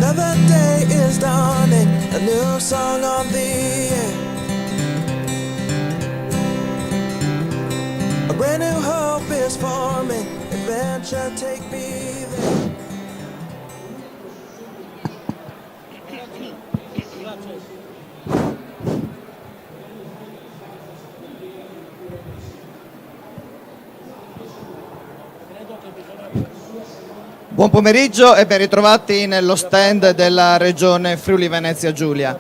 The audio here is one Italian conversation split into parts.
Another day is dawning, a new song on the air. A brand new hope is forming, adventure take me there. Buon pomeriggio e ben ritrovati nello stand della Regione Friuli Venezia Giulia.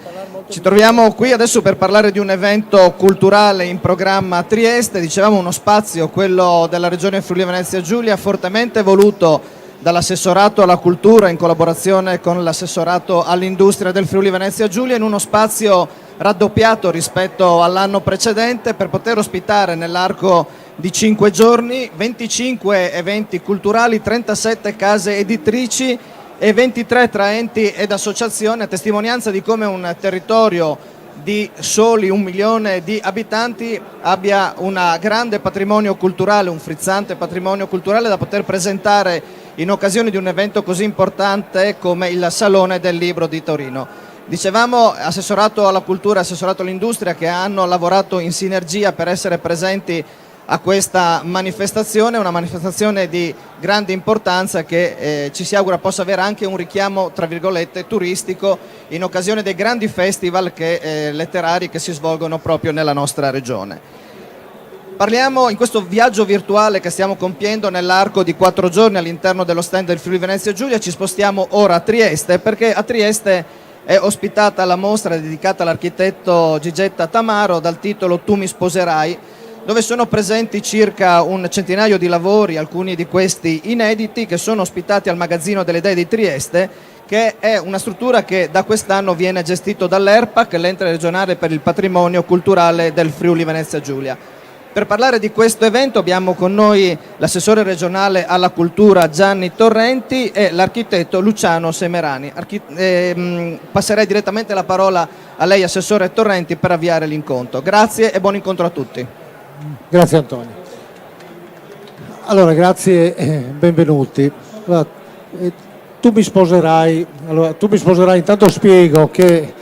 Ci troviamo qui adesso per parlare di un evento culturale in programma a Trieste, dicevamo uno spazio, quello della Regione Friuli Venezia Giulia, fortemente voluto dall'assessorato alla cultura in collaborazione con l'assessorato all'industria del Friuli Venezia Giulia, in uno spazio raddoppiato rispetto all'anno precedente per poter ospitare nell'arco di 5 giorni 25 eventi culturali, 37 case editrici e 23 tra enti ed associazioni, a testimonianza di come un territorio di soli 1 milione di abitanti abbia un grande patrimonio culturale, un frizzante patrimonio culturale da poter presentare in occasione di un evento così importante come il Salone del Libro di Torino. Dicevamo assessorato alla cultura e assessorato all'industria che hanno lavorato in sinergia per essere presenti a questa manifestazione, una manifestazione di grande importanza che ci si augura possa avere anche un richiamo, tra virgolette, turistico in occasione dei grandi festival letterari che si svolgono proprio nella nostra regione. Parliamo in questo viaggio virtuale che stiamo compiendo nell'arco di 4 giorni all'interno dello stand del Friuli Venezia Giulia. Ci spostiamo ora a Trieste perché a Trieste è ospitata la mostra dedicata all'architetto Gigetta Tamaro dal titolo Tu mi sposerai, dove sono presenti circa un centinaio di lavori, alcuni di questi inediti, che sono ospitati al Magazzino delle Idee di Trieste, che è una struttura che da quest'anno viene gestito dall'ERPAC, l'Ente regionale per il patrimonio culturale del Friuli Venezia Giulia. Per parlare di questo evento abbiamo con noi l'assessore regionale alla cultura Gianni Torrenti e l'architetto Luciano Semerani. Passerei direttamente la parola a lei, assessore Torrenti, per avviare l'incontro. Grazie e buon incontro a tutti. Grazie Antonio. Allora, grazie e benvenuti. Allora, tu mi sposerai, intanto spiego che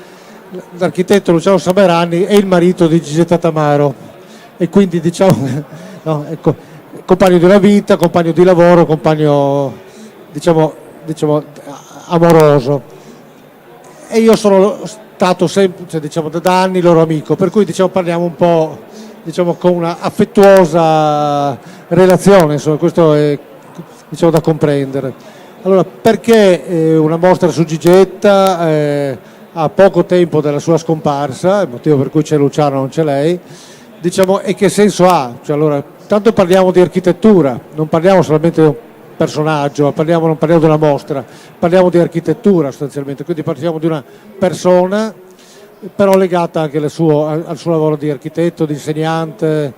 l'architetto Luciano Semerani è il marito di Gigetta Tamaro e quindi diciamo no, ecco, compagno di una vita, compagno di lavoro, compagno diciamo amoroso, e io sono stato sempre da anni loro amico, per cui parliamo un po' con una affettuosa relazione, insomma, questo è da comprendere. Allora, perché una mostra su Gigetta a poco tempo dalla sua scomparsa, il motivo per cui c'è Luciano non c'è lei, e che senso ha? Allora, tanto parliamo di architettura, non parliamo solamente di un personaggio, non parliamo di una mostra, parliamo di architettura sostanzialmente, quindi parliamo di una persona però legata anche al suo lavoro di architetto, di insegnante.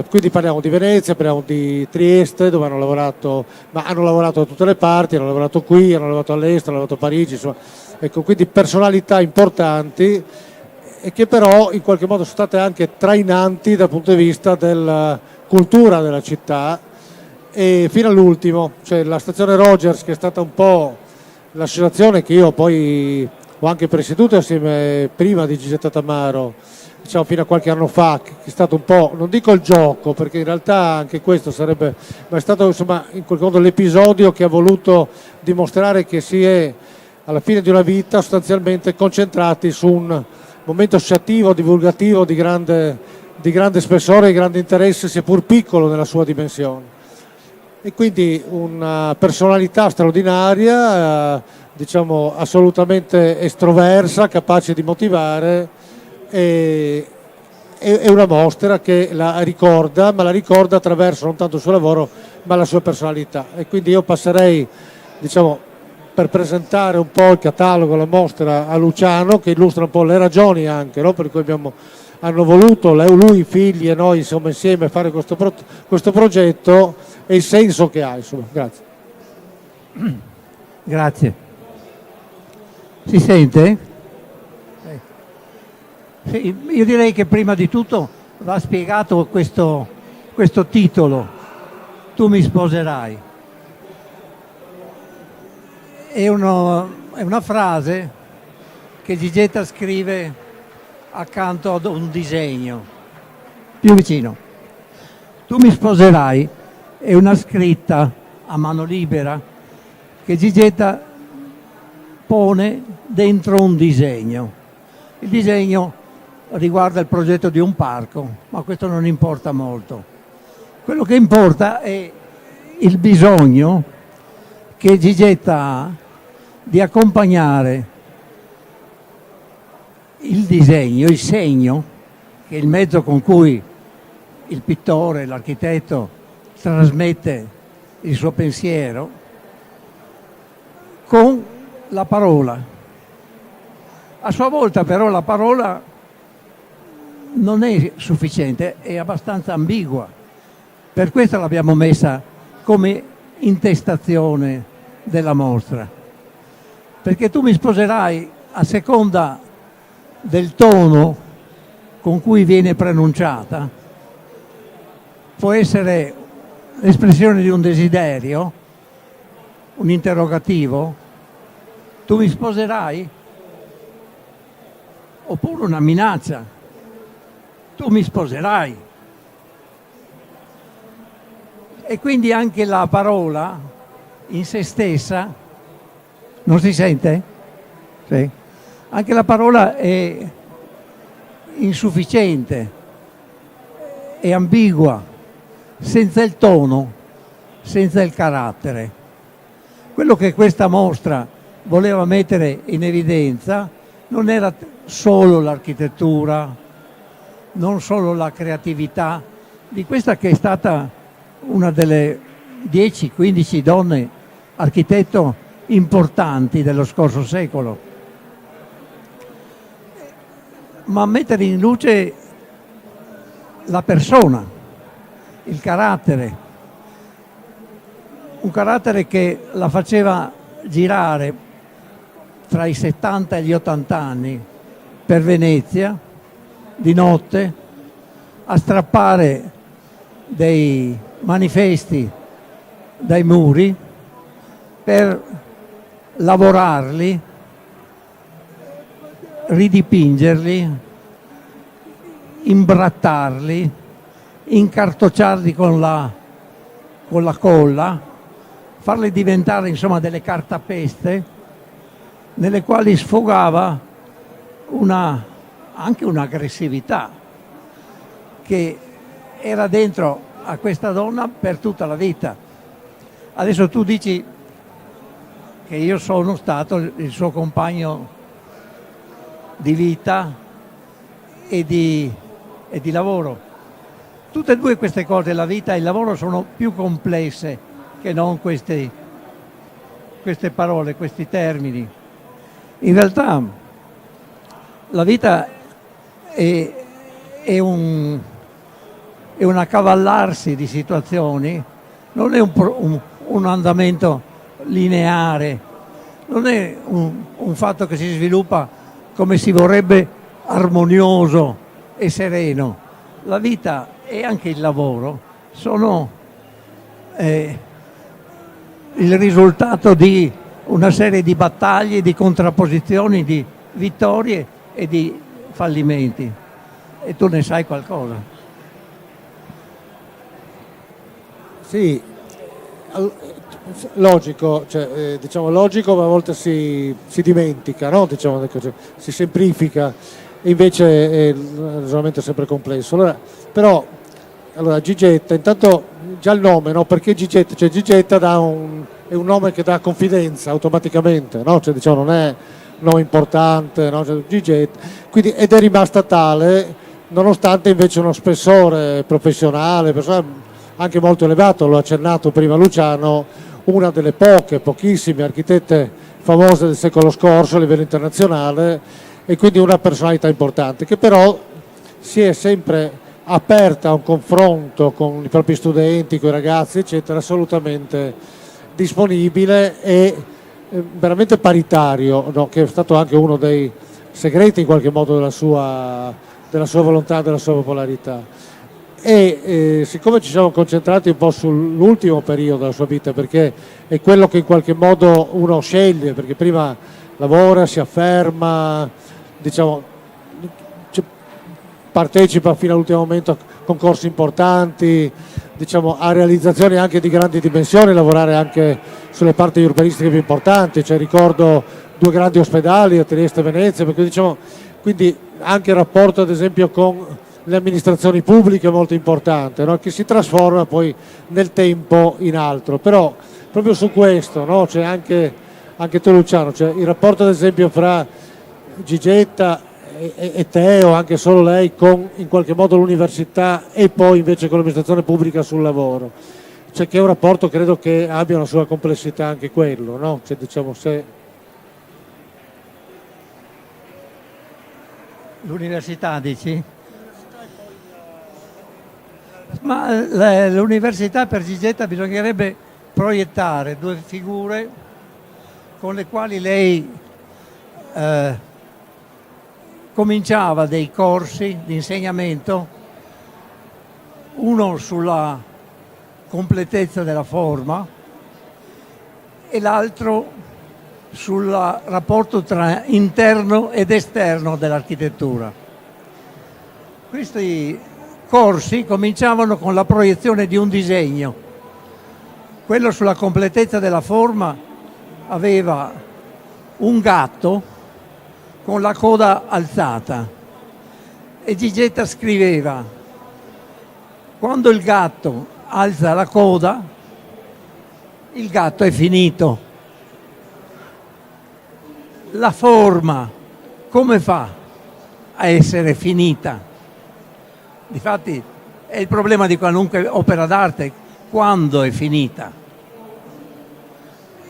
Quindi parliamo di Venezia, parliamo di Trieste, dove hanno lavorato da tutte le parti, hanno lavorato qui, hanno lavorato all'estero, hanno lavorato a Parigi, insomma. Ecco, quindi personalità importanti e che però in qualche modo sono state anche trainanti dal punto di vista della cultura della città, e fino all'ultimo, la stazione Rogers, che è stata un po' l'associazione che io poi ho anche presieduto assieme prima di Gigetta Tamaro, fino a qualche anno fa, che è stato un po', non dico il gioco, perché in realtà anche questo sarebbe, ma è stato in qualche modo l'episodio che ha voluto dimostrare che si è alla fine di una vita sostanzialmente concentrati su un momento associativo, divulgativo di grande spessore e di grande interesse, seppur piccolo nella sua dimensione. E quindi una personalità straordinaria, assolutamente estroversa, capace di motivare, e una mostra che la ricorda, ma la ricorda attraverso non tanto il suo lavoro ma la sua personalità. E quindi io passerei per presentare un po' il catalogo, la mostra, a Luciano, che illustra un po' le ragioni anche, no? Per cui hanno voluto lui, i figli e noi insieme fare questo progetto e il senso che ha, insomma. Grazie. Grazie. Si sente? Sì, io direi che prima di tutto va spiegato questo titolo, Tu mi sposerai. È è una frase che Gigetta scrive accanto ad un disegno. Più vicino. Tu mi sposerai è una scritta a mano libera che Gigetta pone dentro un disegno. Il disegno riguarda il progetto di un parco, ma questo non importa molto. Quello che importa è il bisogno che Gigetta ha di accompagnare il disegno, il segno, che è il mezzo con cui il pittore, l'architetto trasmette il suo pensiero, con la parola. A sua volta però la parola non è sufficiente, è abbastanza ambigua. Per questo l'abbiamo messa come intestazione della mostra. Perché tu mi sposerai a seconda del tono con cui viene pronunciata, può essere l'espressione di un desiderio, un interrogativo, tu mi sposerai, oppure una minaccia, tu mi sposerai. E quindi anche la parola in se stessa, non si sente? Sì. Anche la parola è insufficiente, è ambigua, senza il tono, senza il carattere. Quello che questa mostra voleva mettere in evidenza non era solo l'architettura, non solo la creatività di questa che è stata una delle 10-15 donne architetto importanti dello scorso secolo, ma mettere in luce la persona, il carattere, un carattere che la faceva girare tra i 70 e gli 80 anni per Venezia, di notte, a strappare dei manifesti dai muri per lavorarli, ridipingerli, imbrattarli, incartocciarli con la colla, farli diventare insomma delle cartapeste nelle quali sfogava anche un'aggressività che era dentro a questa donna per tutta la vita. Adesso tu dici che io sono stato il suo compagno di vita e di lavoro. Tutte e due queste cose, la vita e il lavoro, sono più complesse che non queste parole, questi termini. In realtà la vita è un accavallarsi di situazioni, non è un andamento lineare, non è un fatto che si sviluppa come si vorrebbe armonioso e sereno. La vita e anche il lavoro sono il risultato di una serie di battaglie, di contrapposizioni, di vittorie e di fallimenti. E tu ne sai qualcosa. Sì, logico, diciamo logico, ma a volte si dimentica, no? Diciamo, si semplifica, e invece è un ragionamento sempre complesso. Allora Gigetta, intanto già il nome, no? Perché Gigetta? Cioè Gigetta è un nome che dà confidenza automaticamente, no? Cioè, diciamo, non è un nome importante, no? Cioè, Gigetta, quindi, ed è rimasta tale nonostante invece uno spessore professionale anche molto elevato. L'ho accennato prima Luciano, una delle pochissime architette famose del secolo scorso a livello internazionale, e quindi una personalità importante che però si è sempre aperta a un confronto con i propri studenti, con i ragazzi eccetera, assolutamente disponibile e veramente paritario, no? Che è stato anche uno dei segreti in qualche modo della sua volontà, della sua popolarità. E siccome ci siamo concentrati un po' sull'ultimo periodo della sua vita, perché è quello che in qualche modo uno sceglie, perché prima lavora, si afferma, diciamo, partecipa fino all'ultimo momento a concorsi importanti, diciamo, a realizzazioni anche di grandi dimensioni, lavorare anche sulle parti urbanistiche più importanti, cioè ricordo 2 grandi ospedali a Trieste e Venezia, perché, diciamo, quindi anche il rapporto ad esempio con le amministrazioni pubbliche è molto importante, no? Che si trasforma poi nel tempo in altro. Però proprio su questo, no? C'è anche tu Luciano, cioè il rapporto ad esempio fra Gigetta e te, o anche solo lei, con in qualche modo l'università e poi invece con l'amministrazione pubblica sul lavoro, cioè che è un rapporto, credo che abbia una sua complessità anche quello, no? Cioè, diciamo, se L'università, dici? Ma l'università per Gigetta bisognerebbe proiettare 2 figure con le quali lei cominciava dei corsi di insegnamento, uno sulla completezza della forma e l'altro sul rapporto tra interno ed esterno dell'architettura. Questi corsi cominciavano con la proiezione di un disegno. Quello sulla completezza della forma aveva un gatto con la coda alzata e Gigetta scriveva: quando il gatto alza la coda, il gatto è finito. La forma come fa a essere finita? Difatti è il problema di qualunque opera d'arte, quando è finita.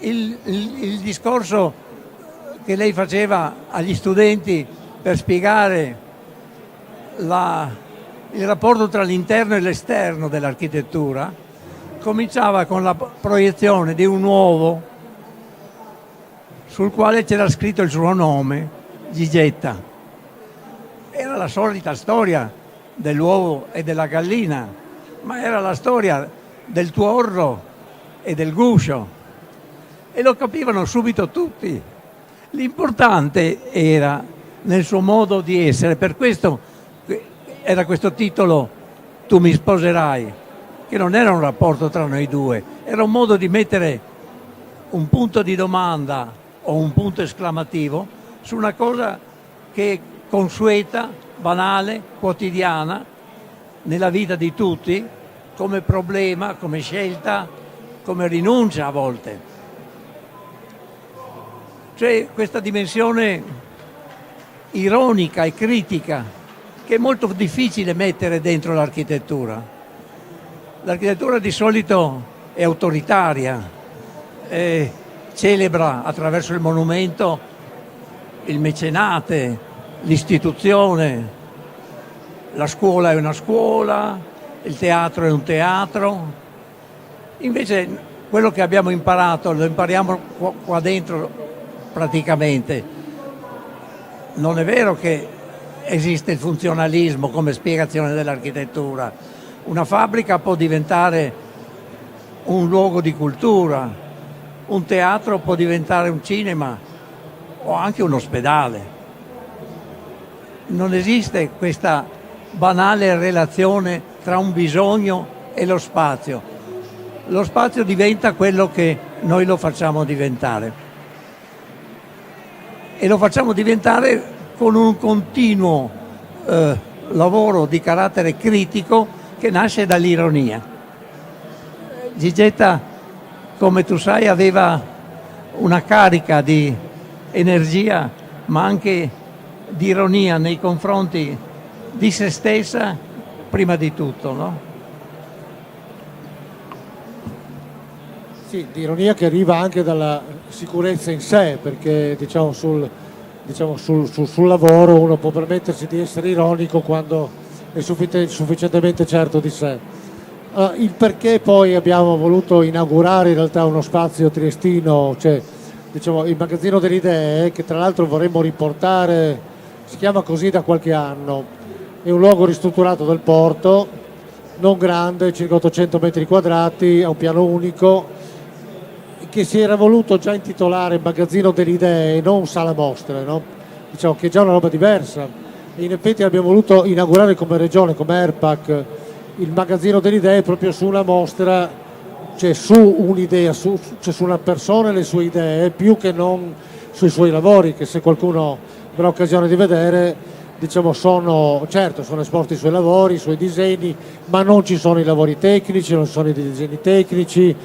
Il discorso che lei faceva agli studenti per spiegare il rapporto tra l'interno e l'esterno dell'architettura cominciava con la proiezione di un uovo sul quale c'era scritto il suo nome, Gigetta. Era la solita storia dell'uovo e della gallina, ma era la storia del tuorlo e del guscio, e lo capivano subito tutti. L'importante era nel suo modo di essere, per questo era questo titolo Tu mi sposerai, che non era un rapporto tra noi due, era un modo di mettere un punto di domanda o un punto esclamativo su una cosa che è consueta, banale, quotidiana nella vita di tutti, come problema, come scelta, come rinuncia a volte. C'è questa dimensione ironica e critica che è molto difficile mettere dentro l'architettura. L'architettura di solito è autoritaria, celebra attraverso il monumento il mecenate, l'istituzione, la scuola è una scuola, il teatro è un teatro. Invece quello che abbiamo imparato lo impariamo qua dentro praticamente. Non è vero che esiste il funzionalismo come spiegazione dell'architettura. Una fabbrica può diventare un luogo di cultura, un teatro può diventare un cinema o anche un ospedale. Non esiste questa banale relazione tra un bisogno e lo spazio. Lo spazio diventa quello che noi lo facciamo diventare. E lo facciamo diventare con un continuo lavoro di carattere critico che nasce dall'ironia. Gigetta, come tu sai, aveva una carica di energia, ma anche di ironia nei confronti di se stessa, prima di tutto, no? Sì, di ironia che arriva anche dalla sicurezza in sé, perché diciamo sul lavoro uno può permettersi di essere ironico quando è sufficientemente certo di sé. Il perché poi abbiamo voluto inaugurare in realtà uno spazio triestino, cioè diciamo il magazzino delle idee, che tra l'altro vorremmo riportare, si chiama così da qualche anno, è un luogo ristrutturato del porto, non grande, circa 800 metri quadrati, a un piano unico, che si era voluto già intitolare Magazzino delle Idee e non Sala Mostre, no? Diciamo che è già una roba diversa. E in effetti abbiamo voluto inaugurare come regione, come ERPAC, il Magazzino delle Idee proprio su una mostra, cioè su un'idea, cioè su una persona e le sue idee, più che non sui suoi lavori, che se qualcuno avrà occasione di vedere, diciamo, sono esposti i suoi lavori, i suoi disegni, ma non ci sono i lavori tecnici, non ci sono i disegni tecnici,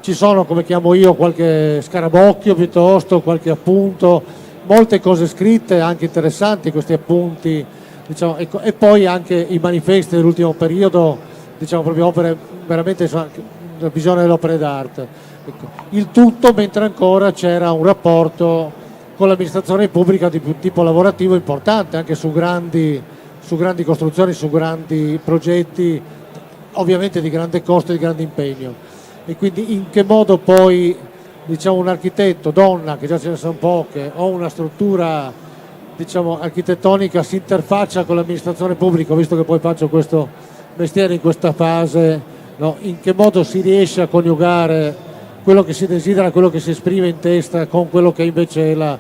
ci sono, come chiamo io, qualche scarabocchio piuttosto, qualche appunto, molte cose scritte anche interessanti, questi appunti, diciamo, e poi anche i manifesti dell'ultimo periodo, diciamo, proprio opere veramente, la visione delle opere d'arte. Ecco. Il tutto mentre ancora c'era un rapporto con l'amministrazione pubblica di tipo lavorativo importante, anche su grandi costruzioni, su grandi progetti, ovviamente di grande costo e di grande impegno. E quindi in che modo poi, diciamo, un architetto, donna, che già ce ne sono poche, o una struttura, diciamo, architettonica si interfaccia con l'amministrazione pubblica, visto che poi faccio questo mestiere in questa fase, no? In che modo si riesce a coniugare quello che si desidera, quello che si esprime in testa con quello che invece è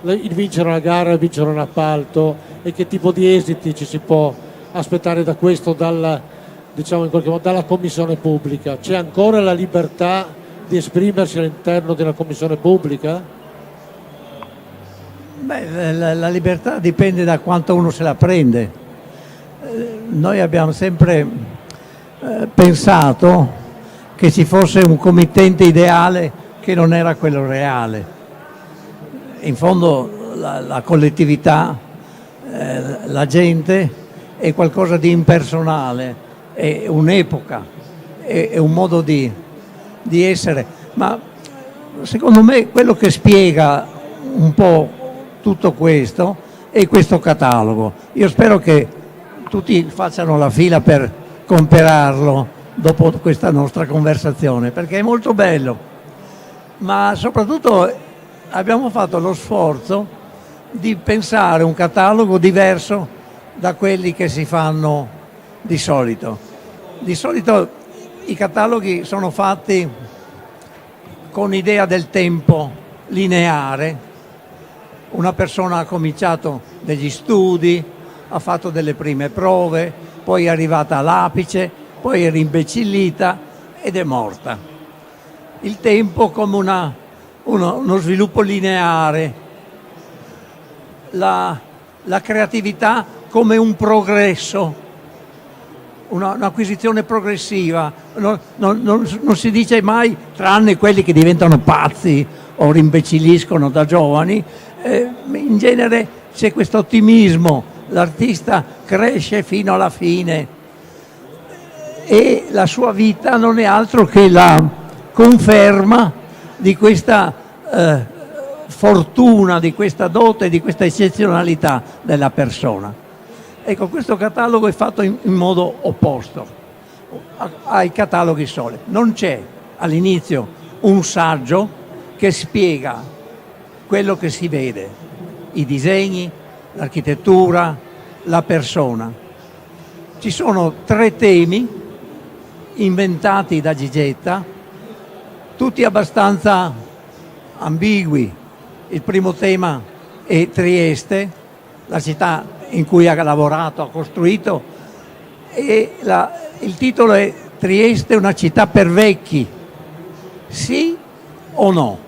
il vincere una gara, il vincere un appalto, e che tipo di esiti ci si può aspettare da questo, diciamo, in qualche modo dalla commissione pubblica. C'è ancora la libertà di esprimersi all'interno della commissione pubblica? Beh, la libertà dipende da quanto uno se la prende. Noi abbiamo sempre pensato che ci fosse un committente ideale che non era quello reale. In fondo la collettività, la gente è qualcosa di impersonale, è un'epoca, è un modo di essere, ma secondo me quello che spiega un po' tutto questo è questo catalogo. Io spero che tutti facciano la fila per comprarlo dopo questa nostra conversazione, perché è molto bello, ma soprattutto abbiamo fatto lo sforzo di pensare un catalogo diverso da quelli che si fanno di solito. Di solito i cataloghi sono fatti con idea del tempo lineare. Una persona ha cominciato degli studi, ha fatto delle prime prove, poi è arrivata all'apice, poi è rimbecillita ed è morta. Il tempo come uno sviluppo lineare, la creatività come un progresso, un'acquisizione progressiva. Non si dice mai, tranne quelli che diventano pazzi o rimbecilliscono da giovani, in genere c'è questo ottimismo, l'artista cresce fino alla fine e la sua vita non è altro che la conferma di questa fortuna, di questa dote, di questa eccezionalità della persona. Ecco, questo catalogo è fatto in modo opposto ai cataloghi soliti. Non c'è all'inizio un saggio che spiega quello che si vede, i disegni, l'architettura, la persona. Ci sono 3 temi inventati da Gigetta, tutti abbastanza ambigui. Il primo tema è Trieste, la città in cui ha lavorato, ha costruito, e il titolo è Trieste, una città per vecchi, sì o no?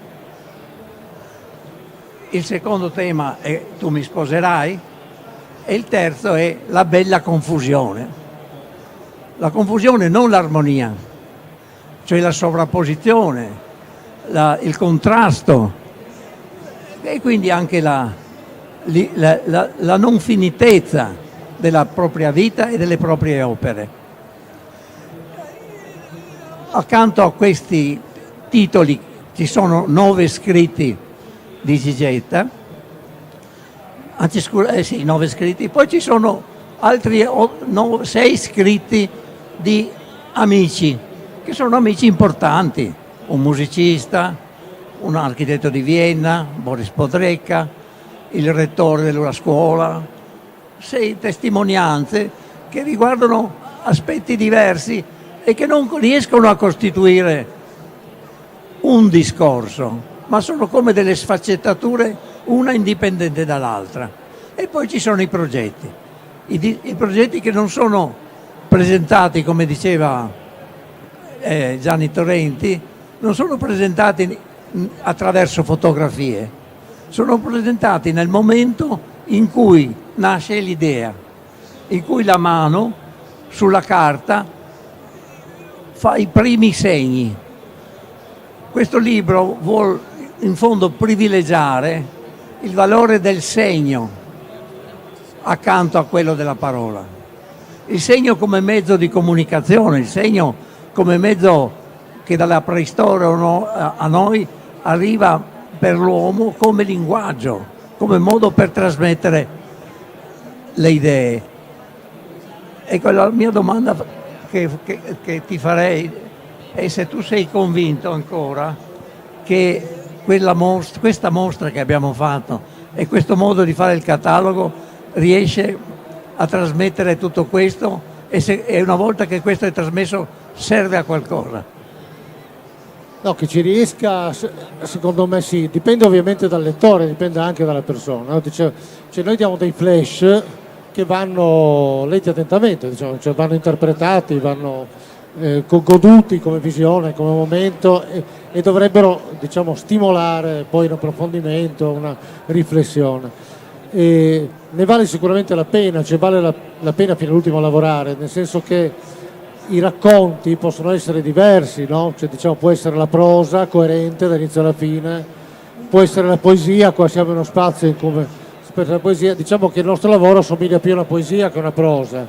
Il secondo tema è Tu mi sposerai, e il terzo è La bella confusione. La confusione, non l'armonia, cioè la sovrapposizione, il contrasto, e quindi anche la non finitezza della propria vita e delle proprie opere. Accanto a questi titoli ci sono 9 scritti di Gigetta, anzi 9 scritti, poi ci sono altri 6 scritti di amici, che sono amici importanti, un musicista, un architetto di Vienna, Boris Podrecka, il rettore della scuola, 6 testimonianze che riguardano aspetti diversi e che non riescono a costituire un discorso, ma sono come delle sfaccettature, una indipendente dall'altra. E poi ci sono i progetti, i progetti che non sono presentati, come diceva Gianni Torrenti, non sono presentati attraverso fotografie, sono presentati nel momento in cui nasce l'idea, in cui la mano sulla carta fa i primi segni. Questo libro vuol in fondo privilegiare il valore del segno accanto a quello della parola. Il segno come mezzo di comunicazione, il segno come mezzo che dalla preistoria a noi arriva per l'uomo come linguaggio, come modo per trasmettere le idee. Ecco, la mia domanda che ti farei è se tu sei convinto ancora che questa mostra che abbiamo fatto e questo modo di fare il catalogo riesce a trasmettere tutto questo e una volta che questo è trasmesso serve a qualcosa. No, che ci riesca, secondo me sì, dipende ovviamente dal lettore, dipende anche dalla persona. Cioè, noi diamo dei flash che vanno letti attentamente, diciamo, cioè vanno interpretati, vanno goduti come visione, come momento e dovrebbero, diciamo, stimolare poi un approfondimento, una riflessione. E ne vale sicuramente la pena, cioè vale la pena fino all'ultimo lavorare, nel senso che i racconti possono essere diversi, no? Cioè, diciamo, può essere la prosa coerente dall'inizio alla fine, può essere la poesia, qua siamo in uno spazio in cui per la poesia, diciamo che il nostro lavoro assomiglia più a una poesia che a una prosa,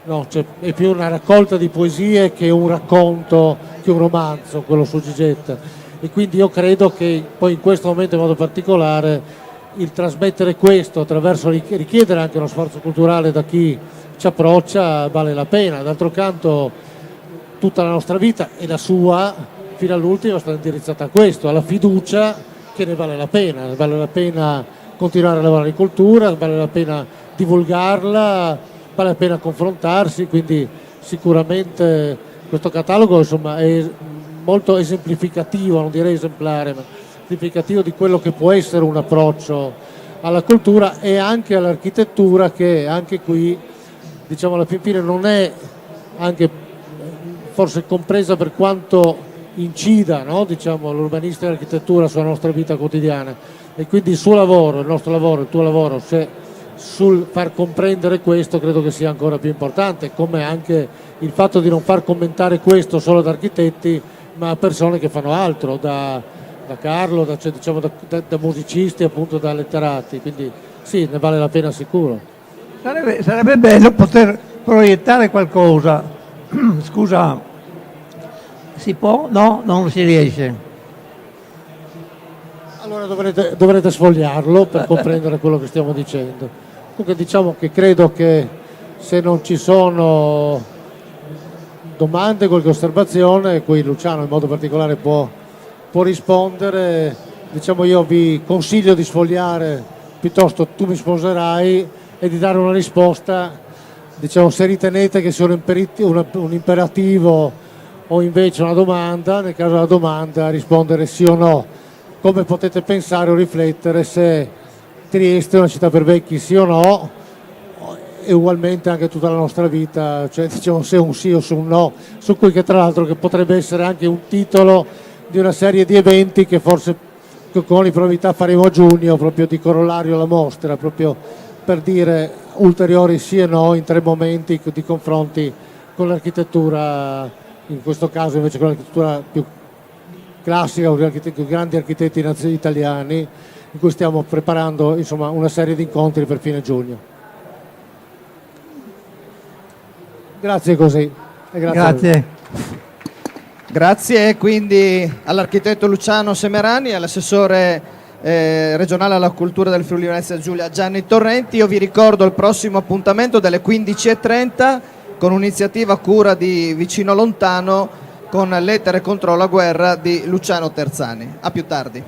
no? Cioè, è più una raccolta di poesie che un racconto, che un romanzo, quello su Gigetta. E quindi io credo che poi in questo momento in modo particolare il trasmettere questo attraverso richiedere anche uno sforzo culturale da chi ci approccia vale la pena. D'altro canto tutta la nostra vita e la sua fino all'ultimo è stata indirizzata a questo, alla fiducia che ne vale la pena continuare a lavorare in cultura, vale la pena divulgarla, vale la pena confrontarsi, quindi sicuramente questo catalogo, insomma, è molto esemplificativo, non direi esemplare, ma esemplificativo di quello che può essere un approccio alla cultura e anche all'architettura, che anche qui, diciamo, alla fine non è anche forse compresa per quanto incida, no? Diciamo, l'urbanistica e l'architettura sulla nostra vita quotidiana, e quindi il suo lavoro, il nostro lavoro, il tuo lavoro, sul far comprendere questo credo che sia ancora più importante, come anche il fatto di non far commentare questo solo ad architetti ma a persone che fanno altro, da Carlo, cioè, diciamo, da musicisti, appunto, da letterati, quindi sì, ne vale la pena sicuro. Sarebbe bello poter proiettare qualcosa. Scusa, si può? No, non si riesce. Allora dovrete sfogliarlo per comprendere quello che stiamo dicendo. Comunque diciamo che credo che se non ci sono domande, qualche osservazione, qui Luciano in modo particolare può rispondere, diciamo, io vi consiglio di sfogliare piuttosto Tu mi sposerai e di dare una risposta, diciamo, se ritenete che sia un imperativo o invece una domanda. Nel caso della domanda rispondere sì o no, come potete pensare o riflettere se Trieste è una città per vecchi, sì o no, e ugualmente anche tutta la nostra vita, cioè, diciamo, se un sì o se un no, su cui che tra l'altro che potrebbe essere anche un titolo di una serie di eventi che forse con probabilità faremo a giugno, proprio di corollario alla mostra, proprio per dire ulteriori sì e no in 3 momenti di confronti con l'architettura, in questo caso invece con l'architettura più classica, con i grandi architetti italiani, in cui stiamo preparando, insomma, una serie di incontri per fine giugno. Grazie così. E Grazie. Grazie quindi all'architetto Luciano Semerani e all'assessore regionale alla cultura del Friuli Venezia Giulia Gianni Torrenti. Io vi ricordo il prossimo appuntamento delle 15:30 con un'iniziativa a cura di Vicino Lontano con Lettere contro la guerra di Luciano Terzani. A più tardi.